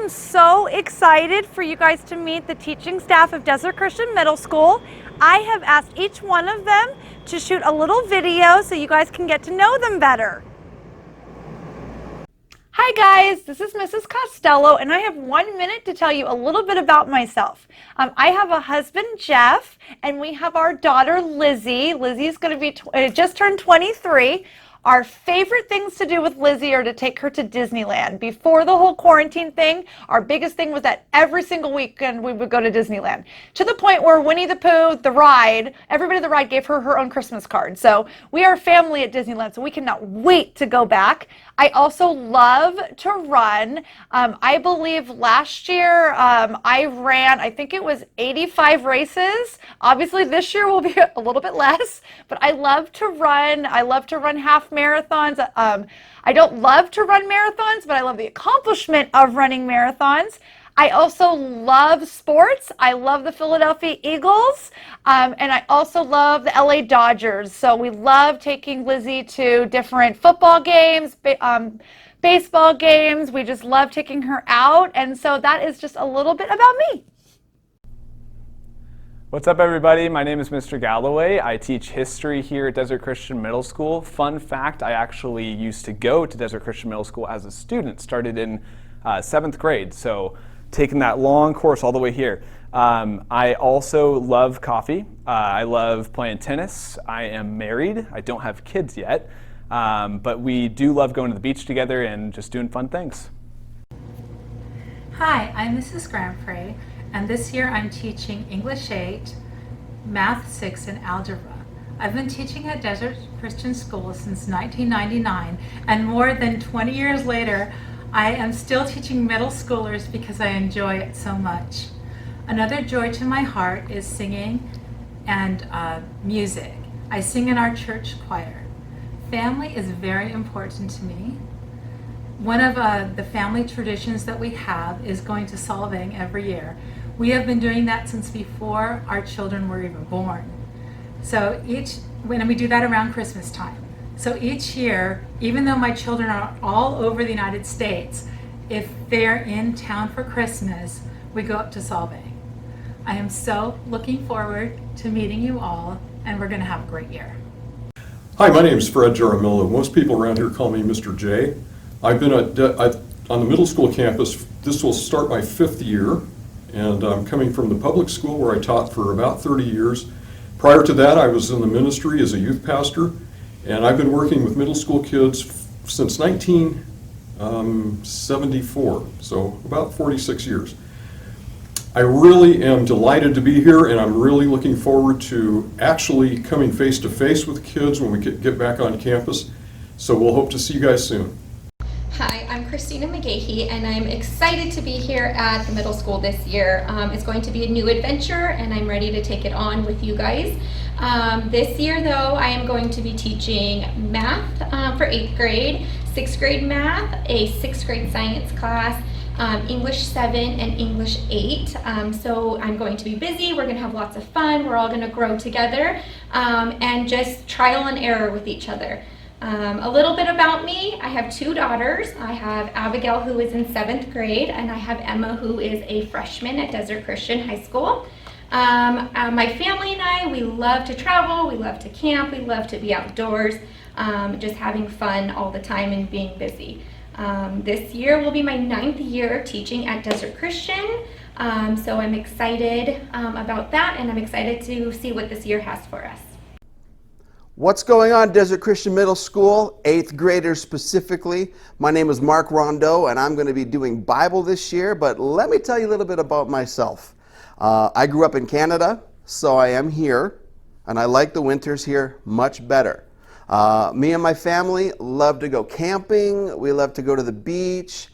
am so excited for you guys to meet the teaching staff of Desert Christian Middle School. I have asked each one of them to shoot a little video so you guys can get to know them better. Hi guys, this is Mrs. Costello, and I have 1 minute to tell you a little bit about myself. I have a husband, Jeff, and we have our daughter, Lizzie. Lizzie's going to be just turned 23. Our favorite things to do with Lizzie are to take her to Disneyland. Before the whole quarantine thing, our biggest thing was that every single weekend we would go to Disneyland. To the point where Winnie the Pooh, the ride, everybody at the ride gave her her own Christmas card. So we are a family at Disneyland, so we cannot wait to go back. I also love to run. I believe last year I ran, I think it was 85 races. Obviously this year will be a little bit less, but I love to run. I love to run half marathons. I don't love to run marathons, but I love the accomplishment of running marathons. I also love sports. I love the Philadelphia Eagles, and I also love the LA Dodgers. So we love taking Lizzie to different football games, baseball games. We just love taking her out, and so that is just a little bit about me. What's up, everybody? My name is Mr. Galloway. I teach history here at Desert Christian Middle School. Fun fact, I actually used to go to Desert Christian Middle School as a student, started in 7th grade, so taking that long course all the way here. I also love coffee. I love playing tennis. I am married. I don't have kids yet, but we do love going to the beach together and just doing fun things. Hi, I'm Mrs. Grandpré, and this year I'm teaching English 8, Math 6, and Algebra. I've been teaching at Desert Christian School since 1999, and more than 20 years later, I am still teaching middle schoolers because I enjoy it so much. Another joy to my heart is singing and music. I sing in our church choir. Family is very important to me. One of the family traditions that we have is going to Solvang every year. We have been doing that since before our children were even born. So when we do that around Christmas time. So each year, even though my children are all over the United States, if they're in town for Christmas, we go up to Solvang. I am so looking forward to meeting you all, and we're going to have a great year. Hi, my name is Fred Jaramillo. Most people around here call me Mr. J. I've been on the middle school campus. This will start my 5th year, and I'm coming from the public school where I taught for about 30 years. Prior to that, I was in the ministry as a youth pastor, and I've been working with middle school kids since 1974, so about 46 years. I really am delighted to be here, and I'm really looking forward to actually coming face to face with kids when we get back on campus. So we'll hope to see you guys soon. Hi, I'm Christina McGahey, and I'm excited to be here at the middle school this year. It's going to be a new adventure, and I'm ready to take it on with you guys. This year, though, I am going to be teaching math for 8th grade, 6th grade math, a 6th grade science class, English 7 and English 8. So I'm going to be busy. We're going to have lots of fun. We're all going to grow together and just trial and error with each other. A little bit about me. I have 2 daughters. I have Abigail, who is in 7th grade, and I have Emma, who is a freshman at Desert Christian High School. My family and I, we love to travel, we love to camp, we love to be outdoors, just having fun all the time and being busy. This year will be my 9th year teaching at Desert Christian, so I'm excited about that, and I'm excited to see what this year has for us. What's going on, Desert Christian Middle School, 8th graders specifically? My name is Mark Rondeau, and I'm going to be doing Bible this year, but let me tell you a little bit about myself. I grew up in Canada, so I am here, and I like the winters here much better. Me and my family love to go camping. We love to go to the beach.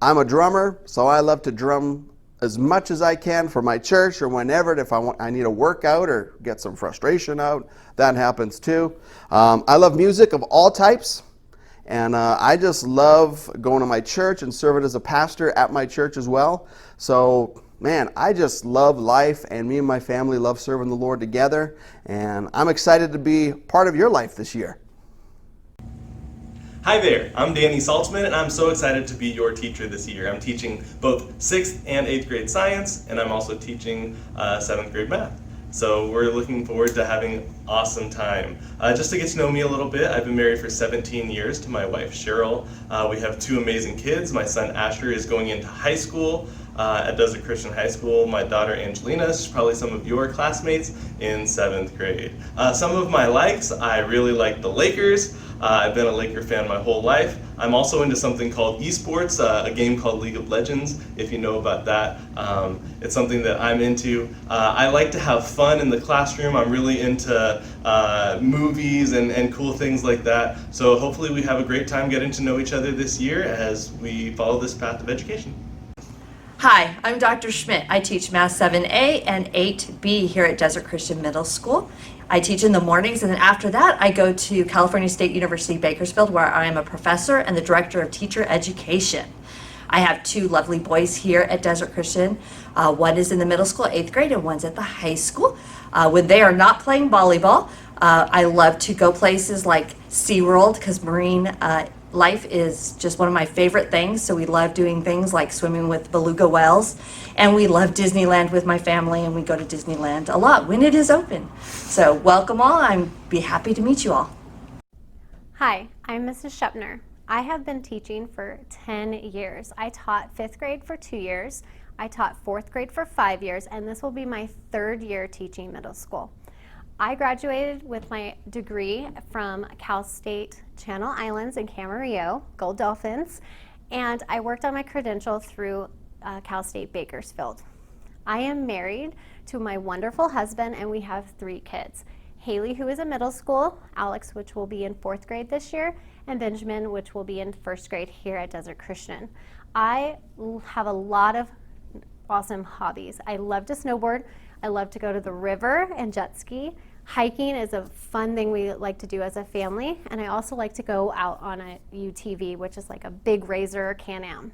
I'm a drummer, so I love to drum as much as I can for my church or whenever. If I need a workout or get some frustration out, that happens too. I love music of all types, and I just love going to my church and serving as a pastor at my church as well. So man, I just love life, and me and my family love serving the Lord together, and I'm excited to be part of your life this year. Hi there, I'm Danny Saltzman, and I'm so excited to be your teacher this year. I'm teaching both 6th and 8th grade science, and I'm also teaching 7th grade math. So we're looking forward to having an awesome time. Just to get to know me a little bit, I've been married for 17 years to my wife, Cheryl. We have 2 amazing kids. My son, Asher, is going into high school at Desert Christian High School. My daughter, Angelina, is probably some of your classmates in 7th grade. Some of my likes, I really like the Lakers. I've been a Laker fan my whole life. I'm also into something called esports, a game called League of Legends, if you know about that. It's something that I'm into. I like to have fun in the classroom. I'm really into movies and cool things like that. So hopefully we have a great time getting to know each other this year as we follow this path of education. Hi, I'm Dr. Schmidt. I teach Math 7A and 8B here at Desert Christian Middle School. I teach in the mornings, and then after that I go to California State University, Bakersfield, where I am a professor and the director of teacher education. I have 2 lovely boys here at Desert Christian. One is in the middle school, 8th grade, and one's at the high school. When they are not playing volleyball, I love to go places like SeaWorld, because marine life is just one of my favorite things. So we love doing things like swimming with beluga whales, and we love Disneyland with my family, and we go to Disneyland a lot when it is open. So welcome all. I'd be happy to meet you all. Hi, I'm Mrs. Shepner. I have been teaching for 10 years. I taught 5th grade for 2 years. I taught 4th grade for 5 years, and this will be my 3rd year teaching middle school. I graduated with my degree from Cal State Channel Islands in Camarillo, Gold Dolphins, and I worked on my credential through Cal State Bakersfield. I am married to my wonderful husband, and we have 3 kids. Haley, who is in middle school, Alex, which will be in 4th grade this year, and Benjamin, which will be in 1st grade here at Desert Christian. I have a lot of awesome hobbies. I love to snowboard. I love to go to the river and jet ski. Hiking is a fun thing we like to do as a family, and I also like to go out on a UTV, which is like a big Razor Can-Am.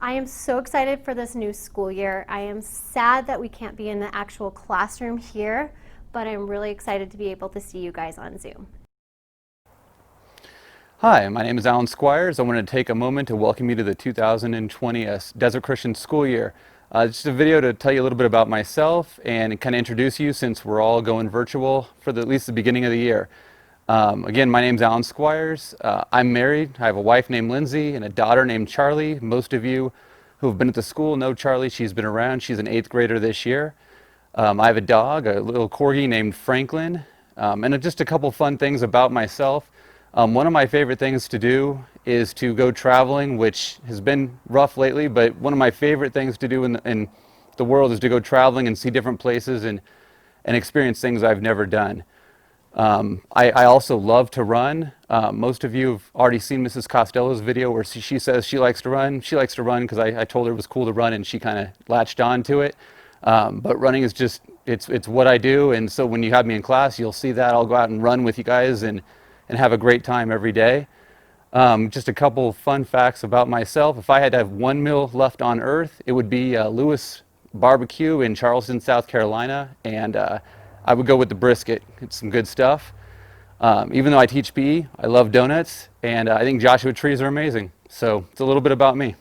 I am so excited for this new school year. I am sad that we can't be in the actual classroom here, but I'm really excited to be able to see you guys on Zoom. Hi, my name is Alan Squires. I wanted to take a moment to welcome you to the 2020 Desert Christian School Year. Just a video to tell you a little bit about myself and kind of introduce you, since we're all going virtual for at least the beginning of the year. Again, my name's Alan Squires. I'm married. I have a wife named Lindsay and a daughter named Charlie. Most of you who have been at the school know Charlie. She's been around. She's an 8th grader this year. I have a dog, a little corgi named Franklin, and just a couple fun things about myself. One of my favorite things to do is to go traveling, which has been rough lately, but one of my favorite things to do in the world is to go traveling and see different places and experience things I've never done. I also love to run. Most of you have already seen Mrs. Costello's video where she says she likes to run. She likes to run because I told her it was cool to run, and she kind of latched on to it. But running is just, it's what I do, and so when you have me in class, you'll see that. I'll go out and run with you guys and have a great time every day. Just a couple fun facts about myself. If I had to have one meal left on earth, it would be Lewis Barbecue in Charleston, South Carolina, and I would go with the brisket. It's some good stuff. Even though I teach PE, I love donuts, and I think Joshua trees are amazing. So it's a little bit about me.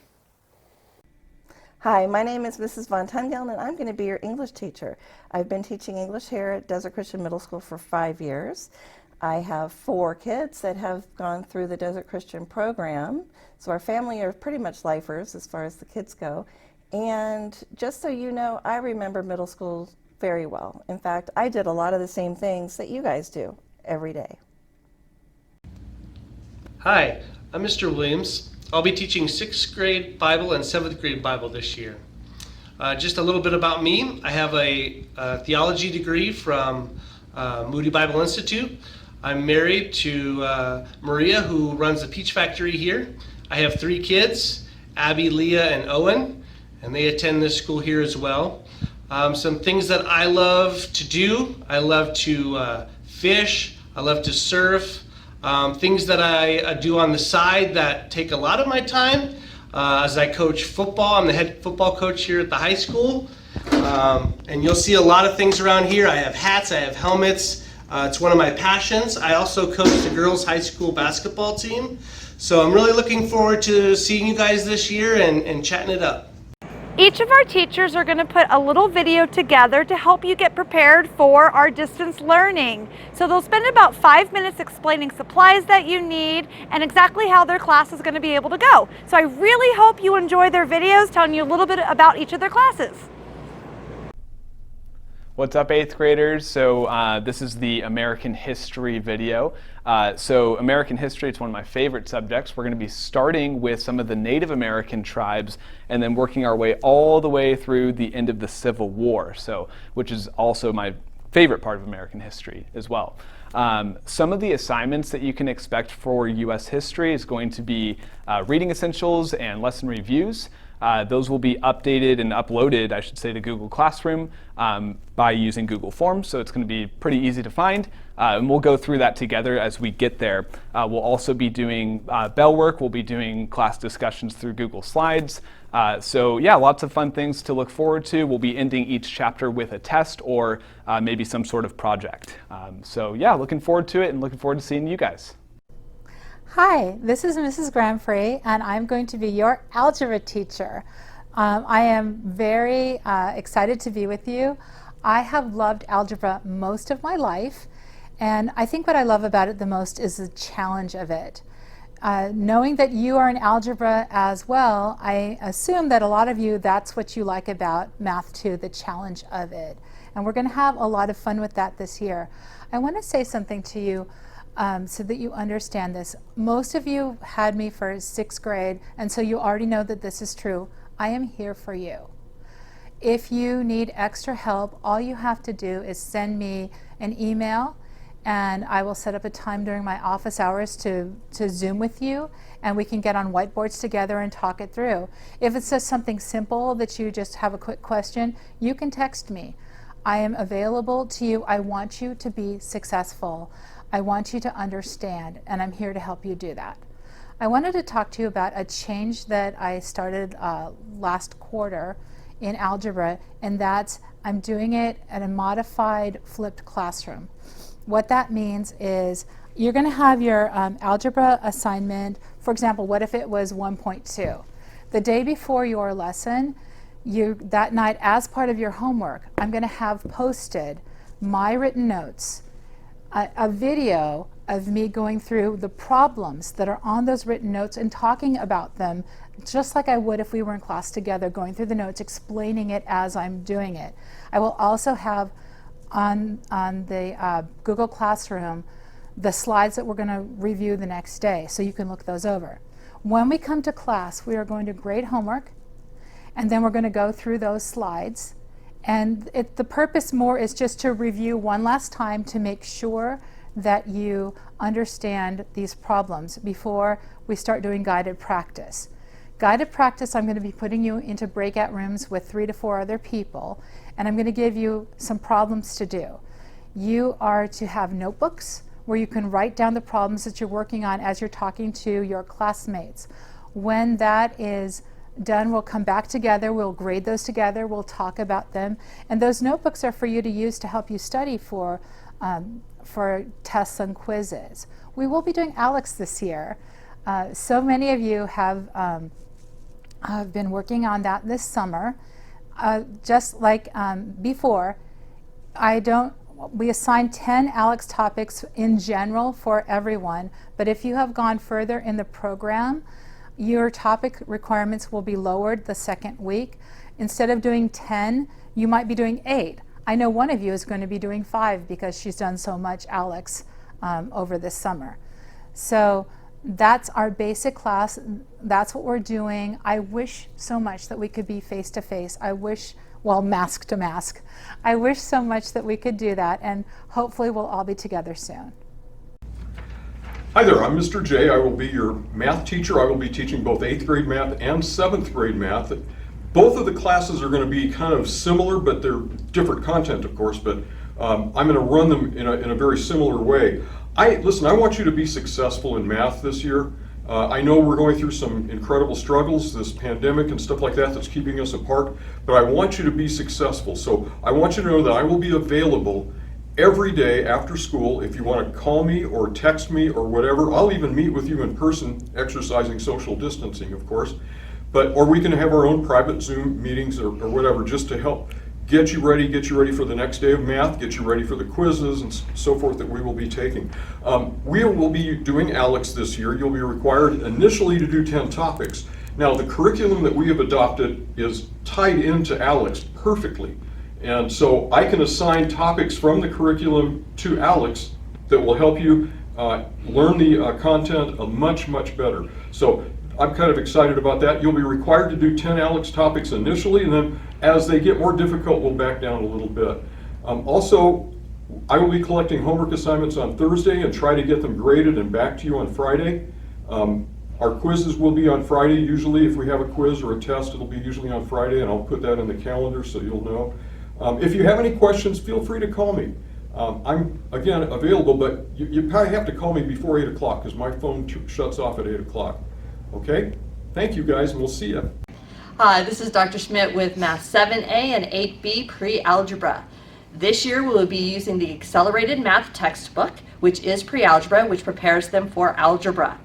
Hi, my name is Mrs. Von Tungellen, and I'm going to be your English teacher. I've been teaching English here at Desert Christian Middle School for 5 years. I have 4 kids that have gone through the Desert Christian program, so our family are pretty much lifers as far as the kids go. And just so you know, I remember middle school very well. In fact, I did a lot of the same things that you guys do every day. Hi, I'm Mr. Williams. I'll be teaching 6th grade Bible and 7th grade Bible this year. Just a little bit about me. I have a theology degree from Moody Bible Institute. I'm married to Maria, who runs the Peach Factory here. I have 3 kids, Abby, Leah, and Owen, and they attend this school here as well. Some things that I love to do: I love to fish, I love to surf. Things that I do on the side that take a lot of my time, as I coach football. I'm the head football coach here at the high school. And you'll see a lot of things around here. I have hats, I have helmets, It's one of my passions. I also coach the girls' high school basketball team. So I'm really looking forward to seeing you guys this year and chatting it up. Each of our teachers are going to put a little video together to help you get prepared for our distance learning. So they'll spend about 5 minutes explaining supplies that you need and exactly how their class is going to be able to go. So I really hope you enjoy their videos telling you a little bit about each of their classes. What's up, 8th graders? So this is the American history video. So American history, it's one of my favorite subjects. We're going to be starting with some of the Native American tribes and then working our way all the way through the end of the Civil War, which is also my favorite part of American history as well. Some of the assignments that you can expect for U.S. history is going to be reading essentials and lesson reviews. Those will be updated and uploaded, I should say, to Google Classroom by using Google Forms, so it's going to be pretty easy to find. And we'll go through that together as we get there. We'll also be doing bell work. We'll be doing class discussions through Google Slides. So yeah, lots of fun things to look forward to. We'll be ending each chapter with a test or maybe some sort of project. So yeah, looking forward to it and looking forward to seeing you guys. Hi, this is Mrs. Granfrey, and I'm going to be your algebra teacher. I am very excited to be with you. I have loved algebra most of my life, and I think what I love about it the most is the challenge of it. Knowing that you are in algebra as well, I assume that a lot of you, that's what you like about Math 2, the challenge of it. And we're going to have a lot of fun with that this year. I want to say something to you so that you understand this. Most of you had me for 6th grade, and so you already know that this is true. I am here for you. If you need extra help, all you have to do is send me an email, and I will set up a time during my office hours to Zoom with you, and we can get on whiteboards together and talk it through. If it's just something simple that you just have a quick question, you can text me. I am available to you. I want you to be successful. I want you to understand, and I'm here to help you do that. I wanted to talk to you about a change that I started last quarter in algebra, and that's I'm doing it at a modified flipped classroom. What that means is you're going to have your algebra assignment. For example, what if it was 1.2? The day before your lesson, that night, as part of your homework, I'm going to have posted my written notes, a video of me going through the problems that are on those written notes and talking about them just like I would if we were in class together, going through the notes, explaining it as I'm doing it. I will also have on the Google Classroom the slides that we're going to review the next day, so you can look those over. When we come to class, we are going to grade homework, and then we're going to go through those slides. And the purpose more is just to review one last time to make sure that you understand these problems before we start doing guided practice. Guided practice, I'm going to be putting you into breakout rooms with 3 to 4 other people, and I'm going to give you some problems to do. You are to have notebooks where you can write down the problems that you're working on as you're talking to your classmates. When that is done, we'll come back together, we'll grade those together, we'll talk about them, and those notebooks are for you to use to help you study for tests and quizzes. We will be doing ALEKS this year. So many of you have been working on that this summer. Just like before, we assign 10 ALEKS topics in general for everyone, but if you have gone further in the program, your topic requirements will be lowered the second week. Instead of doing 10, you might be doing 8. I know one of you is going to be doing 5 because she's done so much ALEKS over this summer. So that's our basic class. That's what we're doing. I wish so much that we could be face to face. I wish, well, mask to mask. I wish so much that we could do that, and hopefully we'll all be together soon. Hi there, I'm Mr. J. I will be your math teacher. I will be teaching both 8th grade math and 7th grade math. Both of the classes are going to be kind of similar, but they're different content, of course, but I'm going to run them in a very similar way. Listen, I want you to be successful in math this year. I know we're going through some incredible struggles, this pandemic and stuff like that that's keeping us apart, but I want you to be successful. So I want you to know that I will be available every day after school. If you want to call me or text me or whatever, I'll even meet with you in person, exercising social distancing, of course. Or we can have our own private Zoom meetings or whatever, just to help get you ready for the next day of math, get you ready for the quizzes and so forth that we will be taking. We will be doing ALEKS this year. You'll be required initially to do 10 topics. Now, the curriculum that we have adopted is tied into ALEKS perfectly. And so I can assign topics from the curriculum to ALEKS that will help you learn the content much, much better. So I'm kind of excited about that. You'll be required to do 10 ALEKS topics initially, and then as they get more difficult, we'll back down a little bit. Also, I will be collecting homework assignments on Thursday and try to get them graded and back to you on Friday. Our quizzes will be on Friday. Usually if we have a quiz or a test, it'll be usually on Friday, and I'll put that in the calendar so you'll know. If you have any questions, feel free to call me. I'm, again, available, but you probably have to call me before 8 o'clock because my phone shuts off at 8 o'clock. Okay? Thank you guys, and we'll see you. Hi, this is Dr. Schmidt with Math 7A and 8B Pre-Algebra. This year we will be using the Accelerated Math textbook, which is pre-algebra, which prepares them for algebra.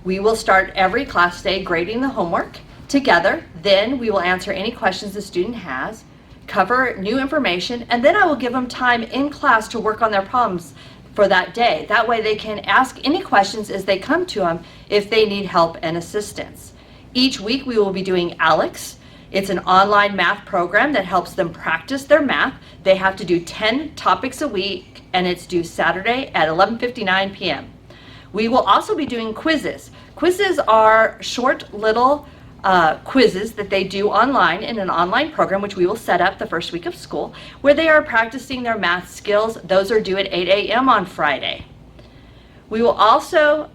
We will start every class day grading the homework together. Then we will answer any questions the student has, cover new information, and then I will give them time in class to work on their problems for that day. That way they can ask any questions as they come to them if they need help and assistance. Each week we will be doing ALEKS. It's an online math program that helps them practice their math. They have to do 10 topics a week, and it's due Saturday at 11:59 p.m. We will also be doing quizzes. Quizzes are short little quizzes that they do online in an online program, which we will set up the first week of school, where they are practicing their math skills. Those are due at 8 a.m. on Friday. We will also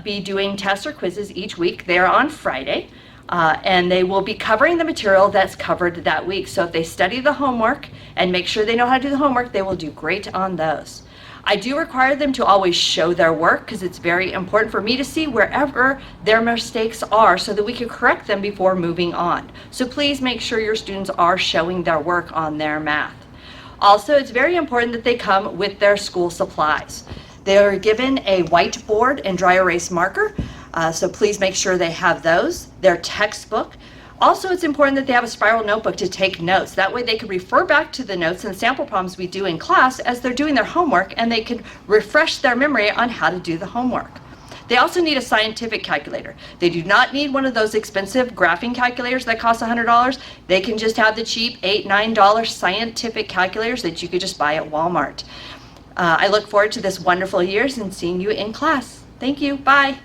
be doing tests or quizzes each week. They are on Friday, and they will be covering the material that's covered that week. So if they study the homework and make sure they know how to do the homework, they will do great on those. I do require them to always show their work because it's very important for me to see wherever their mistakes are so that we can correct them before moving on. So please make sure your students are showing their work on their math. Also, it's very important that they come with their school supplies. They are given a whiteboard and dry erase marker, so please make sure they have those. Their textbook. Also, it's important that they have a spiral notebook to take notes. That way they can refer back to the notes and sample problems we do in class as they're doing their homework, and they can refresh their memory on how to do the homework. They also need a scientific calculator. They do not need one of those expensive graphing calculators that cost $100. They can just have the cheap $8, $9 scientific calculators that you could just buy at Walmart. I look forward to this wonderful year and seeing you in class. Thank you. Bye.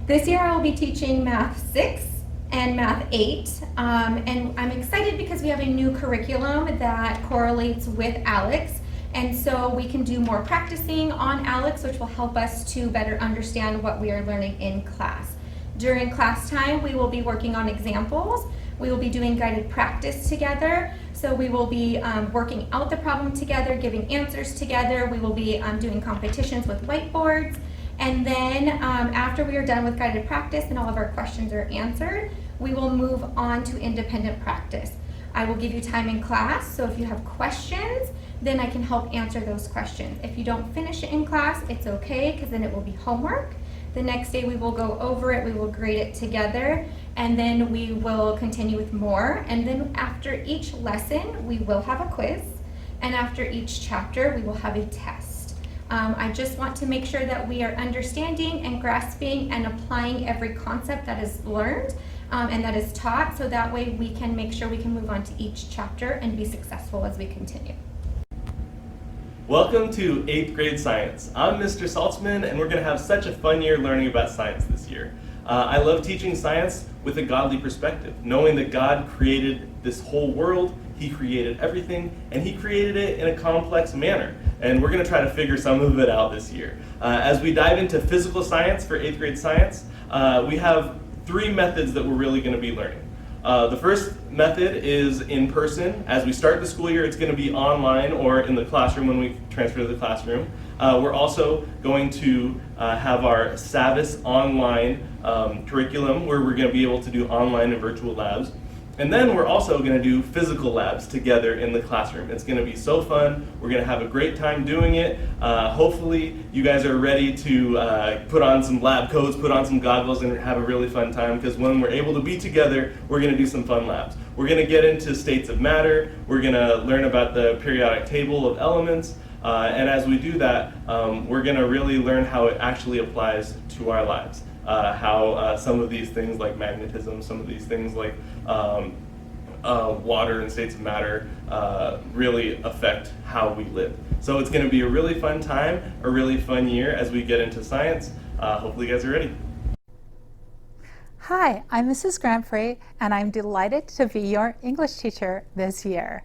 This year I will be teaching Math 6 and Math 8, and I'm excited because we have a new curriculum that correlates with ALEKS, and so we can do more practicing on ALEKS, which will help us to better understand what we are learning in class. During class time, we will be working on examples. We will be doing guided practice together, so we will be working out the problem together, giving answers together. We will be doing competitions with whiteboards. And then after we are done with guided practice and all of our questions are answered, we will move on to independent practice. I will give you time in class, so if you have questions, then I can help answer those questions. If you don't finish it in class, it's okay, because then it will be homework. The next day we will go over it, we will grade it together, and then we will continue with more. And then after each lesson, we will have a quiz, and after each chapter, we will have a test. I just want to make sure that we are understanding and grasping and applying every concept that is learned and that is taught, so that way we can make sure we can move on to each chapter and be successful as we continue. Welcome to 8th grade science. I'm Mr. Saltzman, and we're going to have such a fun year learning about science this year. I love teaching science with a godly perspective, knowing that God created this whole world, He created everything, and He created it in a complex manner. And we're going to try to figure some of it out this year. As we dive into physical science for 8th grade science, we have 3 methods that we're really going to be learning. The first method is in person. As we start the school year, it's going to be online or in the classroom when we transfer to the classroom. We're also going to have our Savvis online curriculum, where we're going to be able to do online and virtual labs. And then we're also going to do physical labs together in the classroom. It's going to be so fun. We're going to have a great time doing it. Hopefully you guys are ready to put on some lab coats, put on some goggles, and have a really fun time, because when we're able to be together, we're going to do some fun labs. We're going to get into states of matter. We're going to learn about the periodic table of elements. And as we do that, we're going to really learn how it actually applies to our lives. How some of these things like magnetism, some of these things like water and states of matter really affect how we live. So it's going to be a really fun time, a really fun year as we get into science. Hopefully you guys are ready. Hi, I'm Mrs. Grandfrey, and I'm delighted to be your English teacher this year.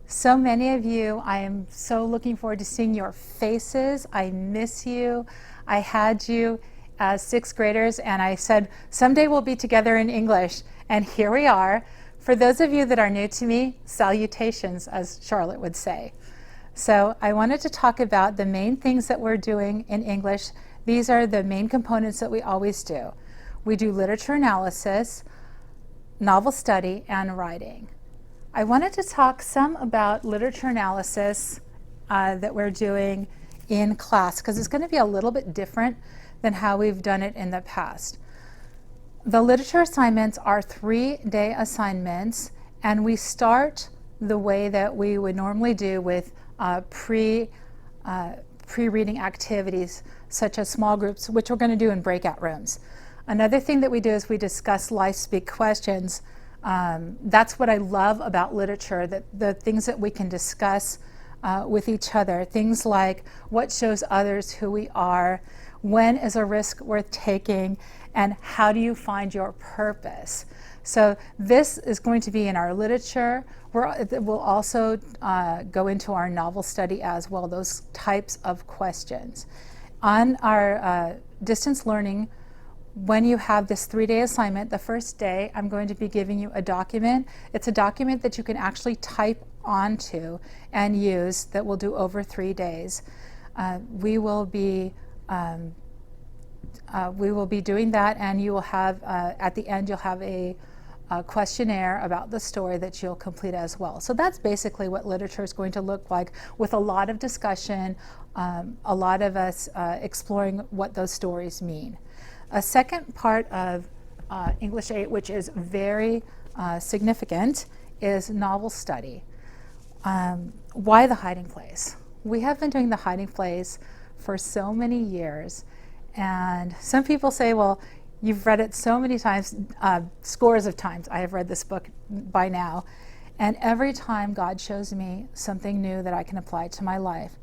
So many of you, I am so looking forward to seeing your faces. I miss you. I had you as sixth graders, and I said, someday we'll be together in English, and here we are. For those of you that are new to me, salutations, as Charlotte would say. So I wanted to talk about the main things that we're doing in English. These are the main components that we always do. We do literature analysis, novel study, and writing. I wanted to talk some about literature analysis that we're doing in class, because it's going to be a little bit different than how we've done it in the past. The literature assignments are 3-day assignments, and we start the way that we would normally do with pre-reading activities, such as small groups, which we're going to do in breakout rooms. Another thing that we do is we discuss life speak questions. That's what I love about literature, that the things that we can discuss with each other, things like what shows others who we are, when is a risk worth taking, and how do you find your purpose. So this is going to be in our literature. We'll also go into our novel study as well, those types of questions. On our distance learning, when you have this 3-day assignment, the first day I'm going to be giving you a document. It's a document that you can actually type onto and use that we'll do over 3 days. We will be doing that, and you will have, at the end, you'll have a questionnaire about the story that you'll complete as well. So that's basically what literature is going to look like, with a lot of discussion, a lot of us exploring what those stories mean. A second part of English 8, which is very significant, is novel study. Why the hiding place? We have been doing the hiding place for so many years, and some people say, well, you've read it so many times, scores of times I have read this book by now, and every time God shows me something new that I can apply to my life.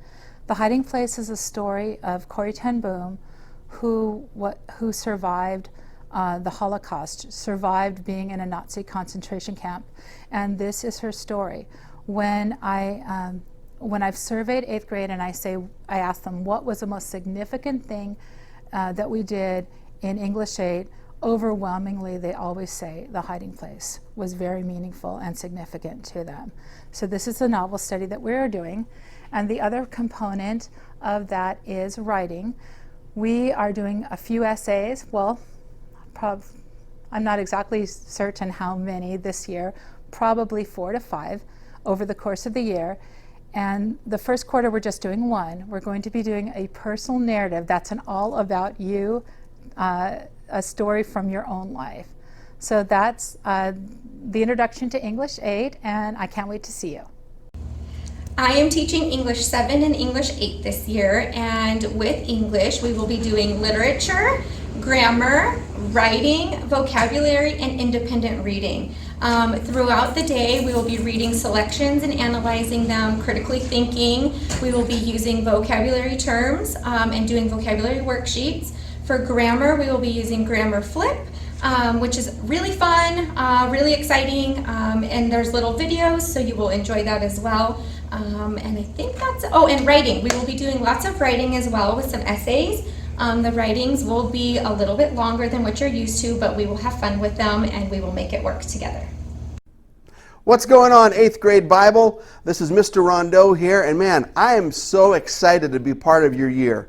The Hiding Place is a story of Corrie ten Boom, who survived the Holocaust, survived being in a Nazi concentration camp, and this is her story. When I've surveyed 8th grade and I ask them what was the most significant thing that we did in English 8, overwhelmingly they always say the hiding place was very meaningful and significant to them. So this is the novel study that we're doing, and the other component of that is writing. We are doing a few essays. Well, I'm not exactly certain how many this year, probably 4 to 5 over the course of the year. And the first quarter, we're just doing one. We're going to be doing a personal narrative that's an all about you, a story from your own life. So that's the introduction to English 8, and I can't wait to see you. I am teaching English 7 and English 8 this year, and with English we will be doing literature, grammar, writing, vocabulary, and independent reading. Throughout the day we will be reading selections and analyzing them, critically thinking. We will be using vocabulary terms and doing vocabulary worksheets. For grammar, we will be using Grammar Flip, which is really fun, really exciting, and there's little videos, so you will enjoy that as well. And I think that's, and writing. We will be doing lots of writing as well with some essays. The writings will be a little bit longer than what you're used to, but we will have fun with them and we will make it work together. What's going on, 8th grade Bible? This is Mr. Rondeau here, and man, I am so excited to be part of your year.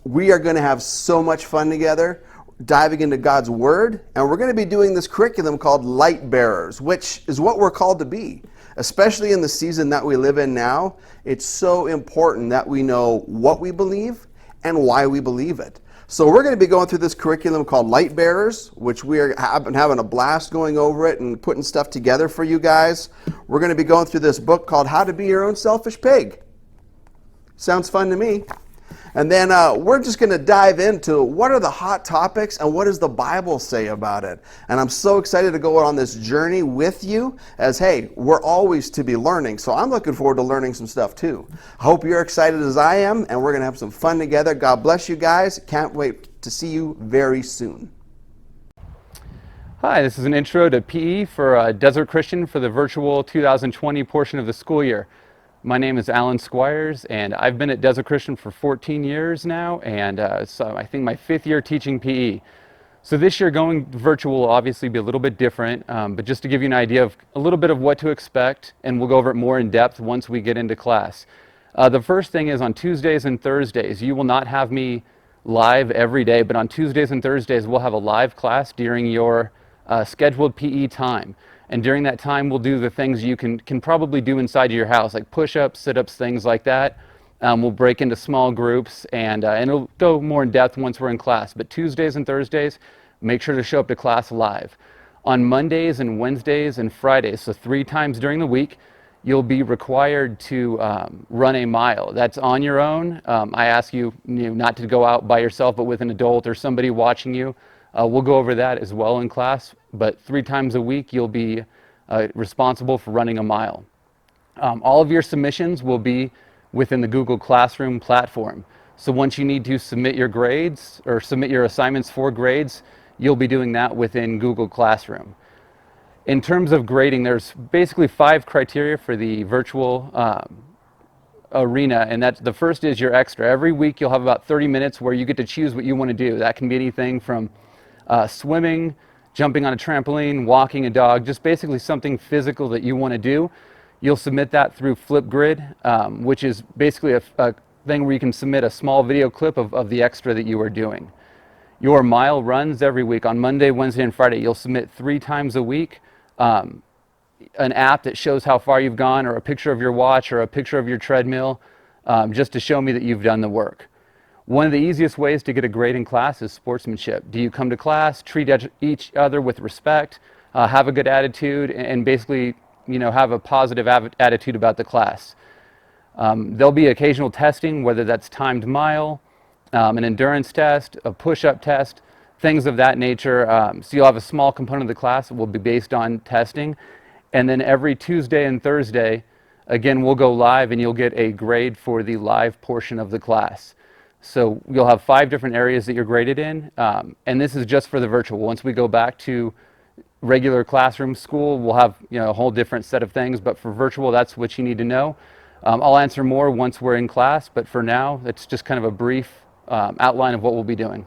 We are going to have so much fun together. diving into God's Word, and we're going to be doing this curriculum called Light Bearers, which is what we're called to be. Especially in the season that we live in now, it's so important that we know what we believe and why we believe it. So we're going to be going through this curriculum called Light Bearers, which we are having a blast going over it and putting stuff together for you guys. We're going to be going through this book called How to Be Your Own Selfish Pig. Sounds fun to me. And then we're just going to dive into what are the hot topics and what does the Bible say about it. And I'm so excited to go on this journey with you as, hey, we're always to be learning. So I'm looking forward to learning some stuff too. I hope you're excited as I am, and we're going to have some fun together. God bless you guys. Can't wait to see you very soon. Hi, this is an intro to PE for Desert Christian for the virtual 2020 portion of the school year. My name is Alan Squires, and I've been at Desert Christian for 14 years now, and so I think my 5th year teaching PE. So this year going virtual will obviously be a little bit different, but just to give you an idea of a little bit of what to expect, and we'll go over it more in depth once we get into class. The first thing is on Tuesdays and Thursdays, you will not have me live every day, but on Tuesdays and Thursdays we'll have a live class during your scheduled PE time. And during that time, we'll do the things you can probably do inside your house, like push-ups, sit-ups, things like that. We'll break into small groups, and it'll go more in depth once we're in class. But Tuesdays and Thursdays, make sure to show up to class live. On Mondays and Wednesdays and Fridays, so 3 times during the week, you'll be required to run a mile. That's on your own. I ask you, not to go out by yourself, but with an adult or somebody watching you. We'll go over that as well in class, but 3 times a week you'll be responsible for running a mile. All of your submissions will be within the Google Classroom platform. So once you need to submit your grades or submit your assignments for grades, you'll be doing that within Google Classroom. In terms of grading, there's basically 5 criteria for the virtual arena, and that's the first is your extra. Every week you'll have about 30 minutes where you get to choose what you want to do. That can be anything from swimming, jumping on a trampoline, walking a dog, just basically something physical that you want to do. You'll submit that through Flipgrid, which is basically a thing where you can submit a small video clip of the extra that you are doing. Your mile runs every week. On Monday, Wednesday, and Friday, you'll submit 3 times a week an app that shows how far you've gone, or a picture of your watch, or a picture of your treadmill, just to show me that you've done the work. One of the easiest ways to get a grade in class is sportsmanship. Do you come to class, treat each other with respect, have a good attitude, and basically, have a positive attitude about the class? There'll be occasional testing, whether that's timed mile, an endurance test, a push-up test, things of that nature. So you'll have a small component of the class that will be based on testing. And then every Tuesday and Thursday, again, we'll go live and you'll get a grade for the live portion of the class. So you'll have 5 different areas that you're graded in, and this is just for the virtual. Once we go back to regular classroom school, we'll have a whole different set of things, but for virtual, that's what you need to know. I'll answer more once we're in class, but for now, it's just kind of a brief outline of what we'll be doing.